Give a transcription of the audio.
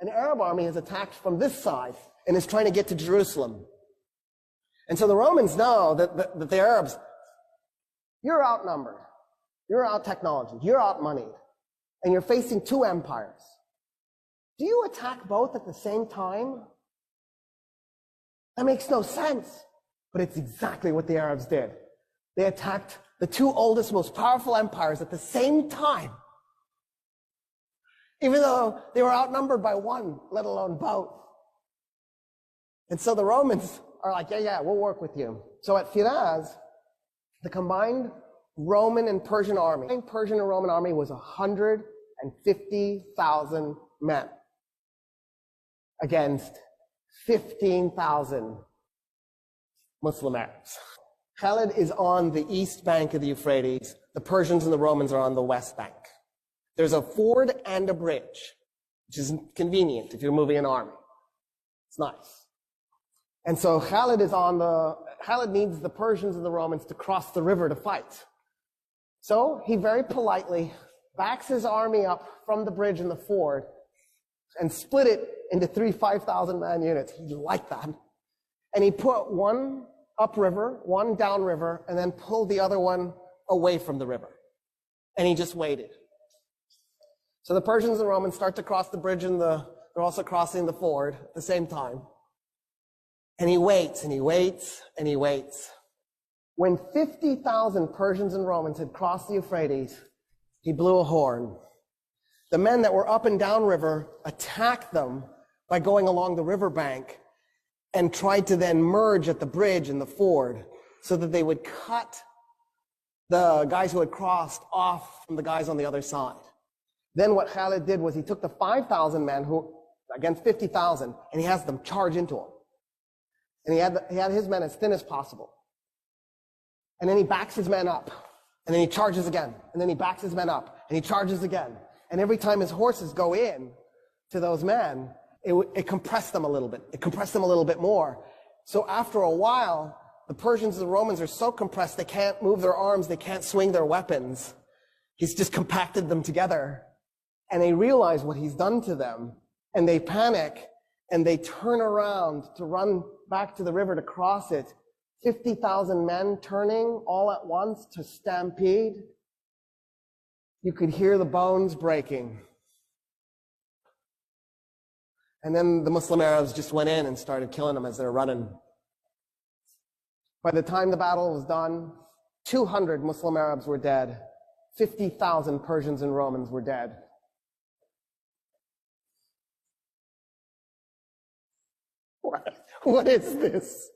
an Arab army has attacked from this side and is trying to get to Jerusalem. And so the Romans know that the Arabs, you're outnumbered, you're out-technology, you're out-moneyed, and you're facing two empires. Do you attack both at the same time? That makes no sense, but it's exactly what the Arabs did. They attacked the two oldest, most powerful empires at the same time, even though they were outnumbered by one, let alone both. And so the Romans are like, yeah, we'll work with you. So at Firaz, the combined Roman and Persian army, the Persian and Roman army was 150,000 men against 15,000 Muslim Arabs. Khalid is on the east bank of the Euphrates. The Persians and the Romans are on the west bank. There's a ford and a bridge, which is convenient if you're moving an army. It's nice. And so Khalid needs the Persians and the Romans to cross the river to fight. So he very politely backs his army up from the bridge and the ford and split it into 3 5,000-man units. He liked that. And he put one upriver, one downriver, and then pulled the other one away from the river. And he just waited. So the Persians and Romans start to cross the bridge and they're also crossing the ford at the same time. And he waits, and he waits, and he waits. When 50,000 Persians and Romans had crossed the Euphrates, he blew a horn. The men that were up and down river attacked them by going along the riverbank and tried to then merge at the bridge and the ford so that they would cut the guys who had crossed off from the guys on the other side. Then what Khalid did was he took the 5,000 men who against 50,000 and he has them charge into him. And he had his men as thin as possible. And then he backs his men up. And then he charges again. And then he backs his men up. And he charges again. And every time his horses go in to those men, it compressed them a little bit. It compressed them a little bit more. So after a while, the Persians and the Romans are so compressed they can't move their arms, they can't swing their weapons. He's just compacted them together. And they realize what he's done to them. And they panic. And they turn around to run back to the river to cross it. 50,000 men turning all at once to stampede. You could hear the bones breaking. And then the Muslim Arabs just went in and started killing them as they were running. By the time the battle was done, 200 Muslim Arabs were dead. 50,000 Persians and Romans were dead. What is this?